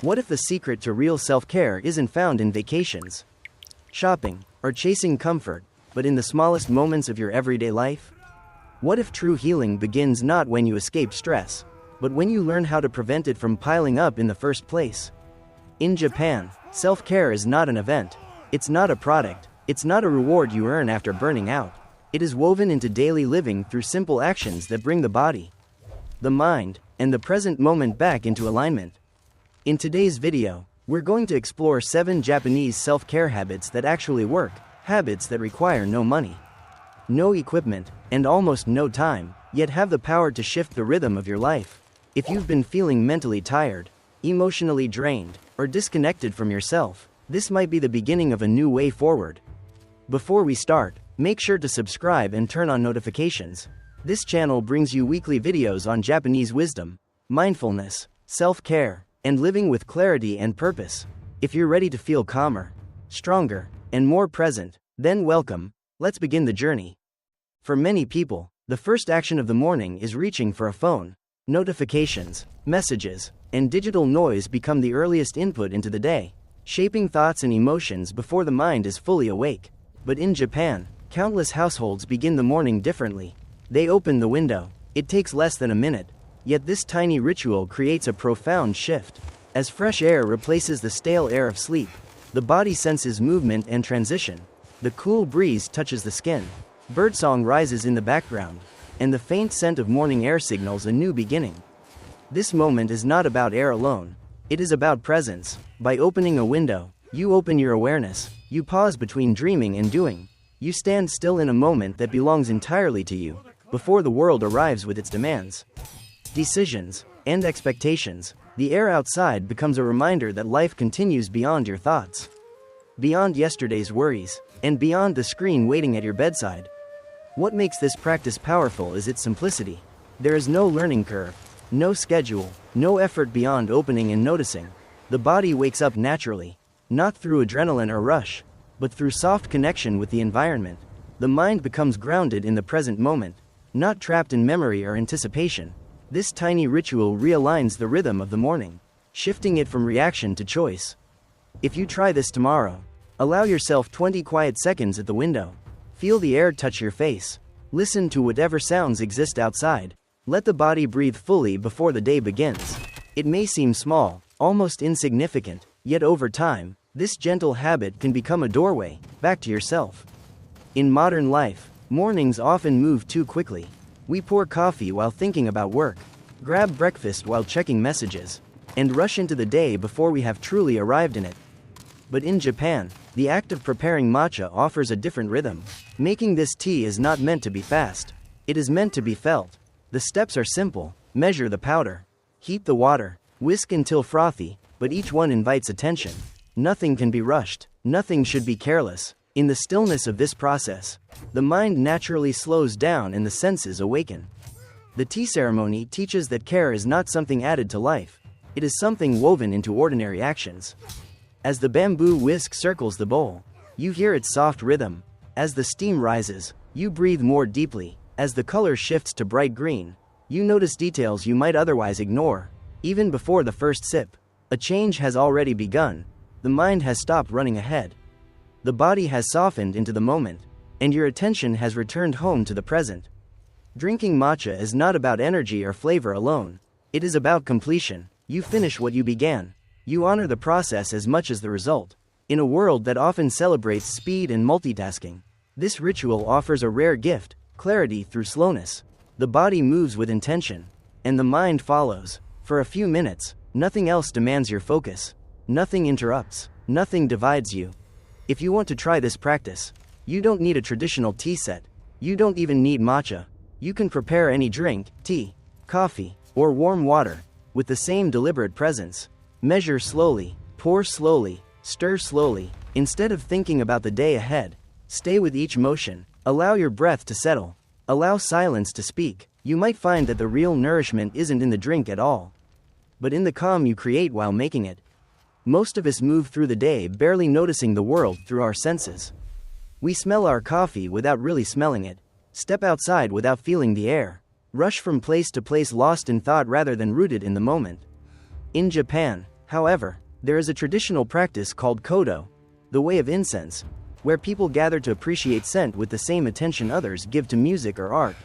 What if the secret to real self-care isn't found in vacations, shopping, or chasing comfort, but in the smallest moments of your everyday life? What if true healing begins not when you escape stress, but when you learn how to prevent it from piling up in the first place? In Japan, self-care is not an event. It's not a product. It's not a reward you earn after burning out. It is woven into daily living through simple actions that bring the body, the mind, and the present moment back into alignment. In today's video, we're going to explore 7 Japanese self-care habits that actually work, habits that require no money, no equipment, and almost no time, yet have the power to shift the rhythm of your life. If you've been feeling mentally tired, emotionally drained, or disconnected from yourself, this might be the beginning of a new way forward. Before we start, make sure to subscribe and turn on notifications. This channel brings you weekly videos on Japanese wisdom, mindfulness, self-care, and living with clarity and purpose. If you're ready to feel calmer, stronger, and more present, then welcome. Let's begin the journey. For many people, the first action of the morning is reaching for a phone. Notifications, messages, and digital noise become the earliest input into the day, shaping thoughts and emotions before the mind is fully awake. But in Japan, countless households begin the morning differently. They open the window. It takes less than a minute, yet this tiny ritual creates a profound shift. As fresh air replaces the stale air of sleep, the body senses movement and transition. The cool breeze touches the skin, birdsong rises in the background, and the faint scent of morning air signals a new beginning. This moment is not about air alone. It is about presence. By opening a window, you open your awareness. You pause between dreaming and doing. You stand still in a moment that belongs entirely to you, before the world arrives with its demands, decisions, and expectations. The air outside becomes a reminder that life continues beyond your thoughts, beyond yesterday's worries, and beyond the screen waiting at your bedside. What makes this practice powerful is its simplicity. There is no learning curve, no schedule, no effort beyond opening and noticing. The body wakes up naturally, not through adrenaline or rush, but through soft connection with the environment. The mind becomes grounded in the present moment, not trapped in memory or anticipation. This tiny ritual realigns the rhythm of the morning, shifting it from reaction to choice. If you try this tomorrow, allow yourself 20 quiet seconds at the window. Feel the air touch your face. Listen to whatever sounds exist outside. Let the body breathe fully before the day begins. It may seem small, almost insignificant, yet over time, this gentle habit can become a doorway back to yourself. In modern life, mornings often move too quickly. We pour coffee while thinking about work, grab breakfast while checking messages, and rush into the day before we have truly arrived in it. But in Japan, the act of preparing matcha offers a different rhythm. Making this tea is not meant to be fast. It is meant to be felt. The steps are simple. Measure the powder, heat the water, whisk until frothy, but each one invites attention. Nothing can be rushed. Nothing should be careless. In the stillness of this process, the mind naturally slows down and the senses awaken. The tea ceremony teaches that care is not something added to life. It is something woven into ordinary actions. As the bamboo whisk circles the bowl, you hear its soft rhythm. As the steam rises, you breathe more deeply. As the color shifts to bright green, you notice details you might otherwise ignore. Even before the first sip, a change has already begun. The mind has stopped running ahead. The body has softened into the moment, and your attention has returned home to the present. Drinking matcha is not about energy or flavor alone. It is about completion. You finish what you began. You honor the process as much as the result. In a world that often celebrates speed and multitasking, this ritual offers a rare gift: clarity through slowness. The body moves with intention, and the mind follows. For a few minutes, nothing else demands your focus. Nothing interrupts. Nothing divides you. If you want to try this practice, you don't need a traditional tea set. You don't even need matcha. You can prepare any drink, tea, coffee, or warm water, with the same deliberate presence. Measure slowly, pour slowly, stir slowly. Instead of thinking about the day ahead, stay with each motion. Allow your breath to settle. Allow silence to speak. You might find that the real nourishment isn't in the drink at all, but in the calm you create while making it. Most of us move through the day barely noticing the world through our senses. We smell our coffee without really smelling it, step outside without feeling the air, rush from place to place lost in thought rather than rooted in the moment. In Japan, However, there is a traditional practice called kodo, the way of incense, where people gather to appreciate scent with the same attention others give to music or art.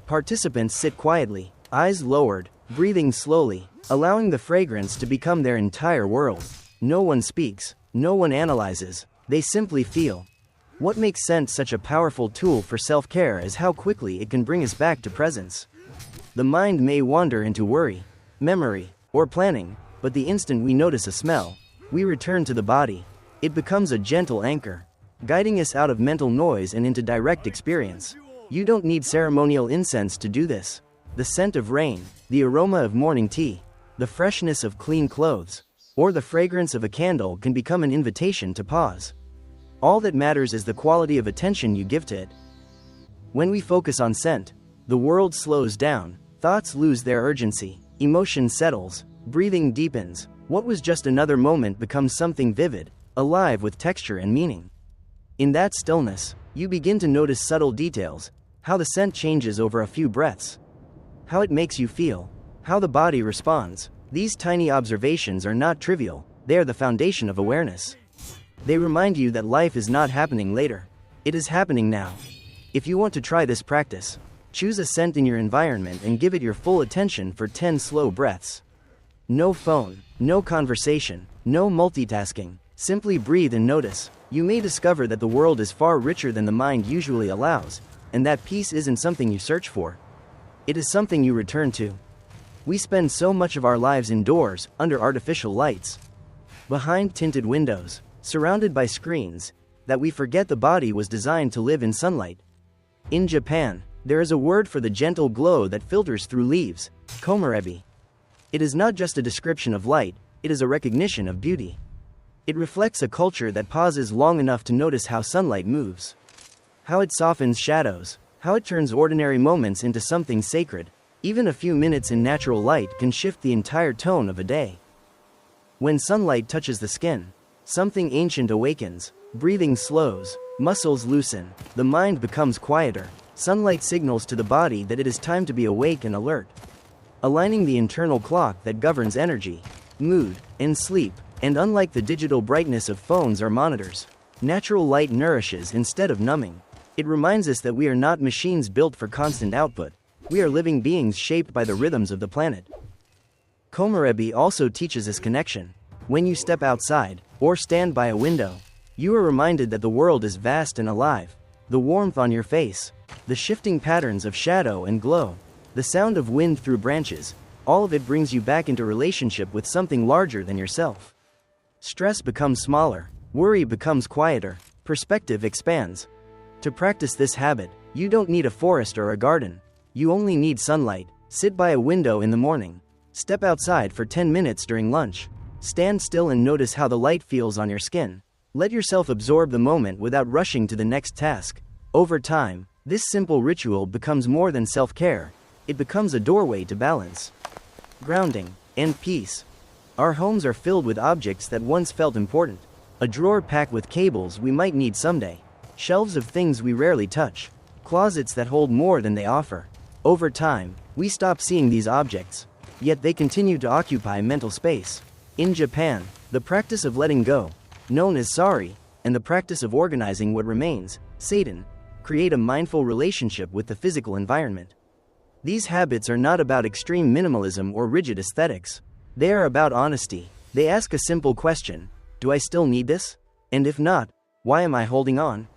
Participants sit quietly, eyes lowered, breathing slowly, allowing the fragrance to become their entire world. No one speaks, no one analyzes, they simply feel. What makes scent such a powerful tool for self-care is how quickly it can bring us back to presence. The mind may wander into worry, memory, or planning, but the instant we notice a smell, we return to the body. It becomes a gentle anchor, guiding us out of mental noise and into direct experience. You don't need ceremonial incense to do this. The scent of rain, the aroma of morning tea, the freshness of clean clothes, or the fragrance of a candle can become an invitation to pause. All that matters is the quality of attention you give to it. When we focus on scent, the world slows down, thoughts lose their urgency, emotion settles, breathing deepens. What was just another moment becomes something vivid, alive with texture and meaning. In that stillness, you begin to notice subtle details, how the scent changes over a few breaths, how it makes you feel, how the body responds. These tiny observations are not trivial, they are the foundation of awareness. They remind you that life is not happening later, it is happening now. If you want to try this practice, choose a scent in your environment and give it your full attention for 10 slow breaths. No phone, no conversation, no multitasking, simply breathe and notice. You may discover that the world is far richer than the mind usually allows, and that peace isn't something you search for. It is something you return to. We spend so much of our lives indoors, under artificial lights, behind tinted windows, surrounded by screens, that we forget the body was designed to live in sunlight. In Japan, there is a word for the gentle glow that filters through leaves, komarebi. It is not just a description of light, it is a recognition of beauty. It reflects a culture that pauses long enough to notice how sunlight moves, how it softens shadows, how it turns ordinary moments into something sacred. Even a few minutes in natural light can shift the entire tone of a day. When sunlight touches the skin, something ancient awakens, breathing slows, muscles loosen, the mind becomes quieter. Sunlight signals to the body that it is time to be awake and alert, aligning the internal clock that governs energy, mood, and sleep. And unlike the digital brightness of phones or monitors, natural light nourishes instead of numbing. It reminds us that we are not machines built for constant output. We are living beings shaped by the rhythms of the planet. Komarebi also teaches us connection. When you step outside, or stand by a window, you are reminded that the world is vast and alive. The warmth on your face, the shifting patterns of shadow and glow, the sound of wind through branches, all of it brings you back into relationship with something larger than yourself. Stress becomes smaller, worry becomes quieter, perspective expands. To practice this habit, you don't need a forest or a garden. You only need sunlight. Sit by a window in the morning. Step outside for 10 minutes during lunch. Stand still and notice how the light feels on your skin. Let yourself absorb the moment without rushing to the next task. Over time, this simple ritual becomes more than self-care. It becomes a doorway to balance, grounding, and peace. Our homes are filled with objects that once felt important. A drawer packed with cables we might need someday. Shelves of things we rarely touch. Closets that hold more than they offer. Over time, we stop seeing these objects, yet they continue to occupy mental space. In Japan, the practice of letting go, known as sari, and the practice of organizing what remains, seiden, create a mindful relationship with the physical environment. These habits are not about extreme minimalism or rigid aesthetics. They are about honesty. They ask a simple question: do I still need this? And if not, why am I holding on?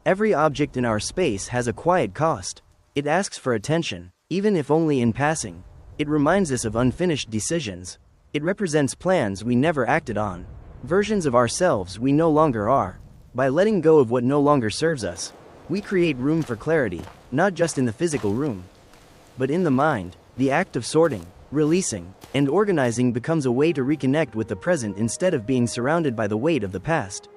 Every object in our space has a quiet cost. It asks for attention, even if only in passing. It reminds us of unfinished decisions. It represents plans we never acted on, versions of ourselves we no longer are. By letting go of what no longer serves us, we create room for clarity, not just in the physical room, but in the mind. The act of sorting, releasing, and organizing becomes a way to reconnect with the present instead of being surrounded by the weight of the past.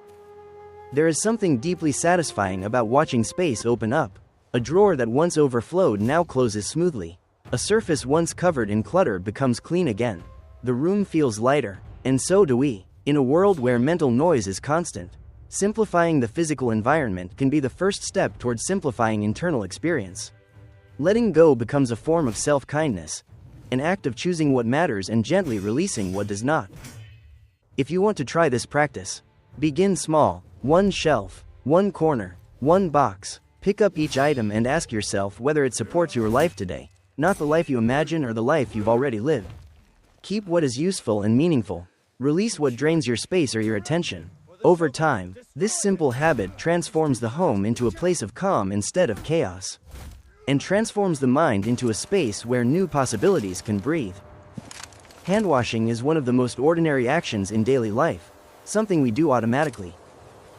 There is something deeply satisfying about watching space open up. A drawer that once overflowed now closes smoothly. A surface once covered in clutter becomes clean again. The room feels lighter, and so do we. In a world where mental noise is constant, simplifying the physical environment can be the first step towards simplifying internal experience. Letting go becomes a form of self-kindness, an act of choosing what matters and gently releasing what does not. If you want to try this practice, begin small, one shelf, one corner, one box. Pick up each item and ask yourself whether it supports your life today, not the life you imagine or the life you've already lived. Keep what is useful and meaningful. Release what drains your space or your attention. Over time, this simple habit transforms the home into a place of calm instead of chaos, and transforms the mind into a space where new possibilities can breathe. Hand washing is one of the most ordinary actions in daily life, something we do automatically,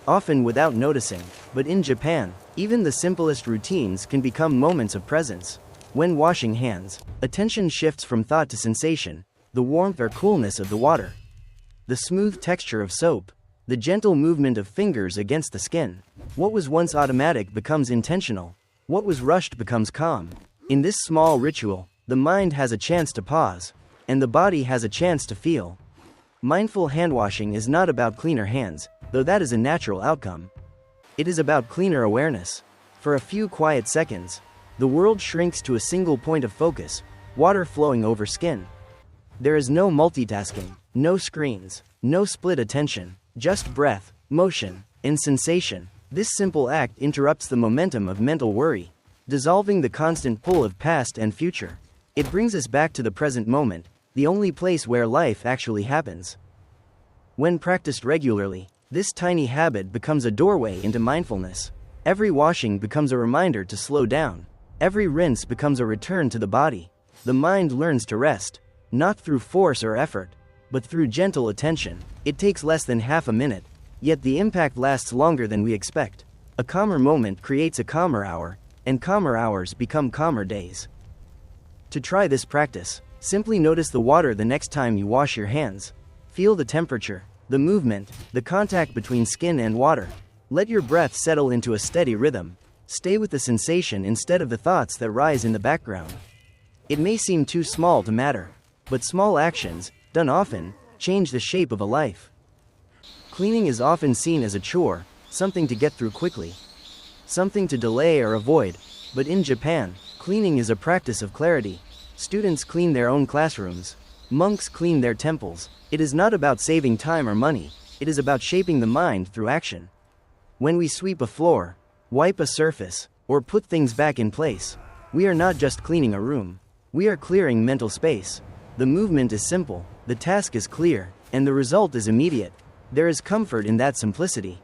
often without noticing. But in Japan, even the simplest routines can become moments of presence. When washing hands, attention shifts from thought to sensation, the warmth or coolness of the water, the smooth texture of soap, the gentle movement of fingers against the skin. What was once automatic becomes intentional. What was rushed becomes calm. In this small ritual, the mind has a chance to pause, and the body has a chance to feel. Mindful hand washing is not about cleaner hands, though that is a natural outcome. It is about cleaner awareness. For a few quiet seconds, the world shrinks to a single point of focus, water flowing over skin. There is no multitasking, no screens, no split attention, just breath, motion, and sensation. This simple act interrupts the momentum of mental worry, dissolving the constant pull of past and future. It brings us back to the present moment, the only place where life actually happens. When practiced regularly, this tiny habit becomes a doorway into mindfulness. Every washing becomes a reminder to slow down. Every rinse becomes a return to the body. The mind learns to rest, not through force or effort, but through gentle attention. It takes less than half a minute, yet the impact lasts longer than we expect. A calmer moment creates a calmer hour, and calmer hours become calmer days. To try this practice, simply notice the water the next time you wash your hands. Feel the temperature, the movement, the contact between skin and water. Let your breath settle into a steady rhythm. Stay with the sensation instead of the thoughts that rise in the background. It may seem too small to matter, but small actions, done often, change the shape of a life. Cleaning is often seen as a chore, something to get through quickly, something to delay or avoid. But in Japan, cleaning is a practice of clarity. Students clean their own classrooms. Monks clean their temples. It is not about saving time or money. It is about shaping the mind through action. When we sweep a floor, wipe a surface, or put things back in place, we are not just cleaning a room. We are clearing mental space. The movement is simple, the task is clear, and the result is immediate. There is comfort in that simplicity.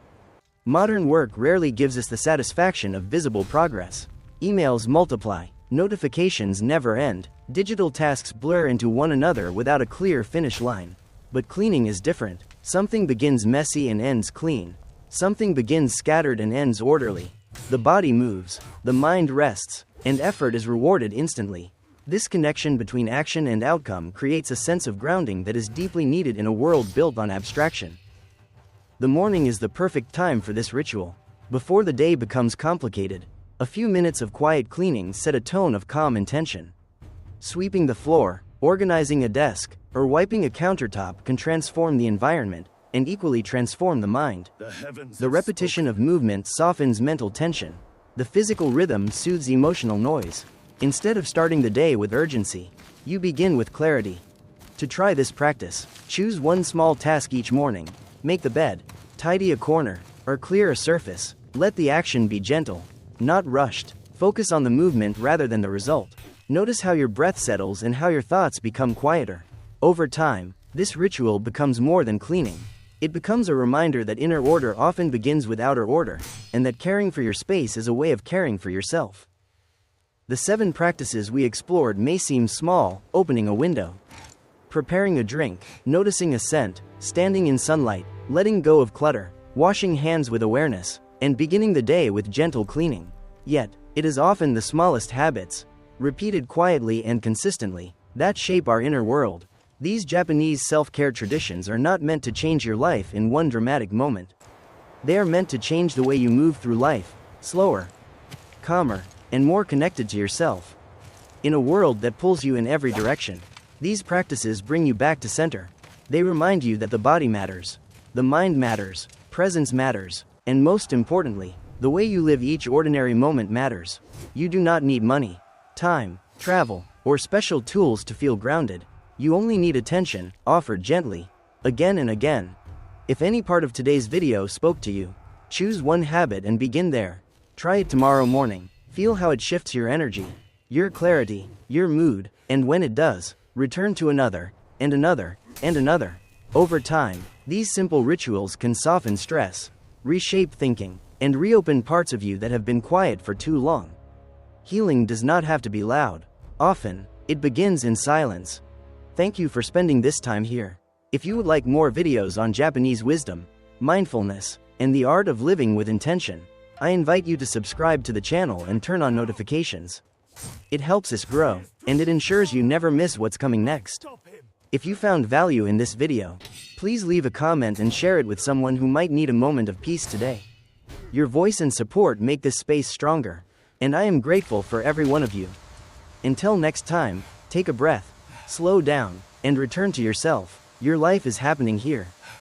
Modern work rarely gives us the satisfaction of visible progress. Emails multiply, notifications never end, digital tasks blur into one another without a clear finish line. But cleaning is different. Something begins messy and ends clean. Something begins scattered and ends orderly. The body moves, the mind rests, and effort is rewarded instantly. This connection between action and outcome creates a sense of grounding that is deeply needed in a world built on abstraction. The morning is the perfect time for this ritual. Before the day becomes complicated, a few minutes of quiet cleaning set a tone of calm intention. Sweeping the floor, organizing a desk, or wiping a countertop can transform the environment, and equally transform the mind. The repetition of movement softens mental tension. The physical rhythm soothes emotional noise. Instead of starting the day with urgency, you begin with clarity. To try this practice, choose one small task each morning. Make the bed, tidy a corner, or clear a surface. Let the action be gentle, not rushed. Focus on the movement rather than the result. Notice how your breath settles and how your thoughts become quieter. Over time, this ritual becomes more than cleaning. It becomes a reminder that inner order often begins with outer order, and that caring for your space is a way of caring for yourself. The 7 practices we explored may seem small: opening a window, preparing a drink, noticing a scent, standing in sunlight, letting go of clutter, washing hands with awareness, and beginning the day with gentle cleaning. Yet, it is often the smallest habits, repeated quietly and consistently, that shape our inner world. These Japanese self-care traditions are not meant to change your life in one dramatic moment. They are meant to change the way you move through life, slower, calmer, and more connected to yourself. In a world that pulls you in every direction, these practices bring you back to center. They remind you that the body matters, the mind matters, presence matters, and most importantly, the way you live each ordinary moment matters. You do not need money, time, travel, or special tools to feel grounded. You only need attention, offered gently. again and again. If any part of today's video spoke to you, choose one habit and begin there. Try it tomorrow morning. Feel how it shifts your energy, your clarity, your mood, and when it does, return to another, and another, and another. Over time, these simple rituals can soften stress, reshape thinking, and reopen parts of you that have been quiet for too long. Healing does not have to be loud. Often, it begins in silence. Thank you for spending this time here. If you would like more videos on Japanese wisdom, mindfulness, and the art of living with intention, I invite you to subscribe to the channel and turn on notifications. It helps us grow, and it ensures you never miss what's coming next. If you found value in this video, please leave a comment and share it with someone who might need a moment of peace today. Your voice and support make this space stronger, and I am grateful for every one of you. Until next time, take a breath, slow down, and return to yourself. Your life is happening here.